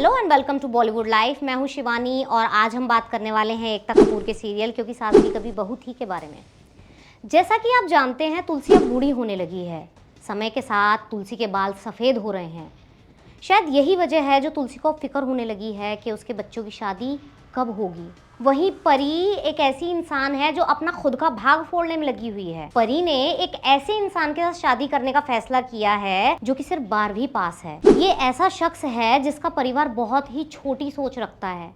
Hello and welcome to Bollywood life. मैं हूं शिवानी और आज हम बात करने वाले हैं एकता कपूर के सीरियल क्योंकि सास भी कभी बहू थी के बारे में। जैसा कि आप जानते हैं, तुलसी अब बूढ़ी होने लगी है। समय के साथ तुलसी के बाल सफ़ेद हो रहे हैं। शायद यही वजह है जो तुलसी को फिक्र होने लगी है कि उसके बच्चों की शादी कब होगी। वहीं परी एक ऐसी इंसान है जो अपना खुद का भाग फोड़ने में लगी हुई है। परी ने एक ऐसे इंसान के साथ शादी करने का फैसला किया है जो कि सिर्फ 12वीं पास है। ये ऐसा शख्स है जिसका परिवार बहुत ही छोटी सोच रखता है।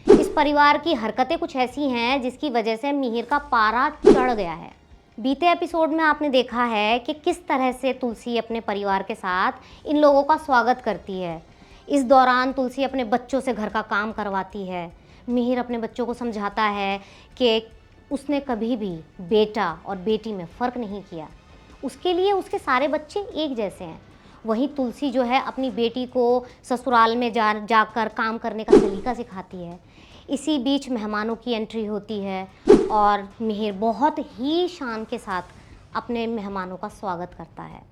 इस परिवार की हरकतें कुछ ऐसी हैं जिसकी वजह से मिहिर का पारा चढ़ गया है। बीते एपिसोड में आपने देखा है कि किस तरह से तुलसी अपने परिवार के साथ इन लोगों का स्वागत करती है। इस दौरान तुलसी अपने बच्चों से घर का काम करवाती है। मिहिर अपने बच्चों को समझाता है कि उसने कभी भी बेटा और बेटी में फ़र्क नहीं किया, उसके लिए उसके सारे बच्चे एक जैसे हैं। वहीं तुलसी जो है अपनी बेटी को ससुराल में जाकर काम करने का सलीका सिखाती है। इसी बीच मेहमानों की एंट्री होती है और मिहिर बहुत ही शान के साथ अपने मेहमानों का स्वागत करता है।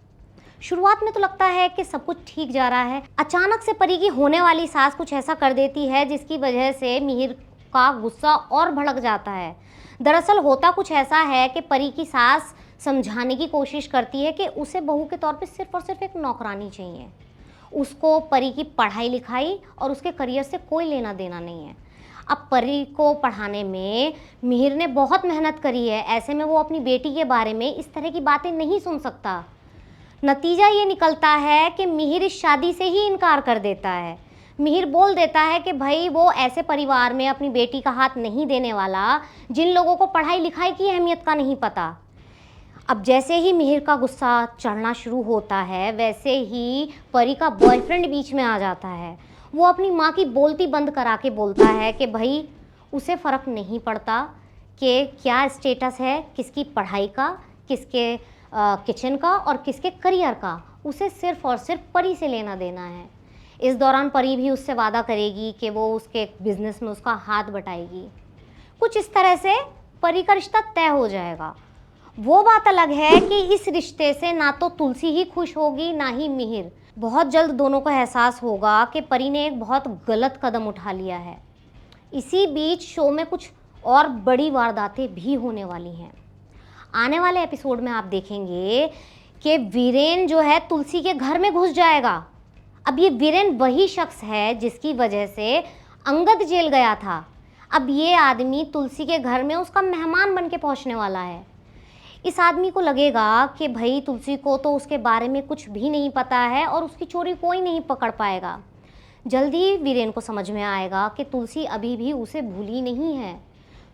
शुरुआत में तो लगता है कि सब कुछ ठीक जा रहा है। अचानक से परी की होने वाली सास कुछ ऐसा कर देती है जिसकी वजह से मिहिर का गुस्सा और भड़क जाता है। दरअसल होता कुछ ऐसा है कि परी की सास समझाने की कोशिश करती है कि उसे बहू के तौर पे सिर्फ और सिर्फ एक नौकरानी चाहिए। उसको परी की पढ़ाई लिखाई और उसके करियर से कोई लेना देना नहीं है। अब परी को पढ़ाने में मिहिर ने बहुत मेहनत करी है, ऐसे में वो अपनी बेटी के बारे में इस तरह की बातें नहीं सुन सकता। नतीजा ये निकलता है कि मिहिर इस शादी से ही इनकार कर देता है। मिहिर बोल देता है कि भाई वो ऐसे परिवार में अपनी बेटी का हाथ नहीं देने वाला जिन लोगों को पढ़ाई लिखाई की अहमियत का नहीं पता। अब जैसे ही मिहिर का गुस्सा चढ़ना शुरू होता है वैसे ही परी का बॉयफ्रेंड बीच में आ जाता है। वो अपनी माँ की बोलती बंद करा के बोलता है कि भाई उसे फ़र्क नहीं पड़ता कि क्या स्टेटस है किसकी पढ़ाई का, किसके किचन का और किसके करियर का, उसे सिर्फ और सिर्फ परी से लेना देना है। इस दौरान परी भी उससे वादा करेगी कि वो उसके बिजनेस में उसका हाथ बटाएगी। कुछ इस तरह से परी का रिश्ता तय हो जाएगा। वो बात अलग है कि इस रिश्ते से ना तो तुलसी ही खुश होगी ना ही मिहिर। बहुत जल्द दोनों को एहसास होगा कि परी ने एक बहुत गलत कदम उठा लिया है। इसी बीच शो में कुछ और बड़ी वारदातें भी होने वाली हैं। आने वाले एपिसोड में आप देखेंगे कि वीरेन जो है तुलसी के घर में घुस जाएगा। अब ये वीरेन वही शख्स है जिसकी वजह से अंगद जेल गया था। अब ये आदमी तुलसी के घर में उसका मेहमान बन के पहुँचने वाला है। इस आदमी को लगेगा कि भाई तुलसी को तो उसके बारे में कुछ भी नहीं पता है और उसकी चोरी कोई नहीं पकड़ पाएगा। जल्दी ही वीरेन को समझ में आएगा कि तुलसी अभी भी उसे भूली नहीं है।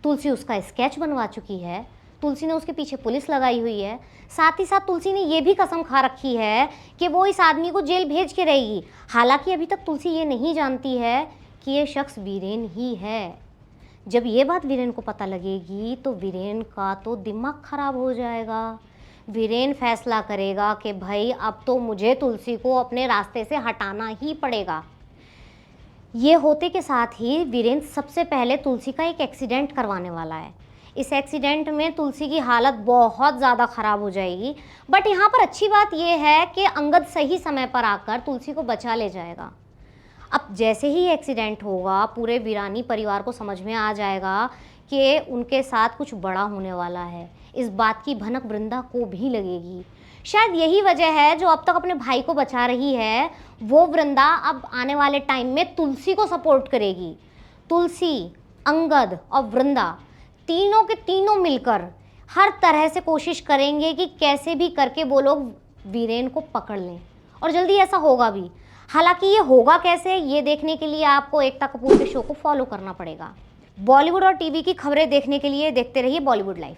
तुलसी उसका स्केच बनवा चुकी है, तुलसी ने उसके पीछे पुलिस लगाई हुई है। साथ ही साथ तुलसी ने ये भी कसम खा रखी है कि वो इस आदमी को जेल भेज के रहेगी। हालांकि अभी तक तुलसी ये नहीं जानती है कि ये शख्स वीरेन ही है। जब ये बात वीरेन को पता लगेगी तो वीरेन का तो दिमाग खराब हो जाएगा। वीरेन फैसला करेगा कि भाई अब तो मुझे तुलसी को अपने रास्ते से हटाना ही पड़ेगा। ये होते के साथ ही वीरेन सबसे पहले तुलसी का एक एक्सीडेंट करवाने वाला है। इस एक्सीडेंट में तुलसी की हालत बहुत ज़्यादा ख़राब हो जाएगी। बट यहाँ पर अच्छी बात यह है कि अंगद सही समय पर आकर तुलसी को बचा ले जाएगा। अब जैसे ही एक्सीडेंट होगा पूरे वीरानी परिवार को समझ में आ जाएगा कि उनके साथ कुछ बड़ा होने वाला है। इस बात की भनक वृंदा को भी लगेगी। शायद यही वजह है जो अब तक अपने भाई को बचा रही है। वो वृंदा अब आने वाले टाइम में तुलसी को सपोर्ट करेगी। तुलसी, अंगद और वृंदा तीनों के तीनों मिलकर हर तरह से कोशिश करेंगे कि कैसे भी करके वो लोग वीरेन को पकड़ लें और जल्दी ऐसा होगा भी। हालांकि ये होगा कैसे, ये देखने के लिए आपको एकता कपूर के शो को फॉलो करना पड़ेगा। बॉलीवुड और टीवी की खबरें देखने के लिए देखते रहिए बॉलीवुड लाइफ।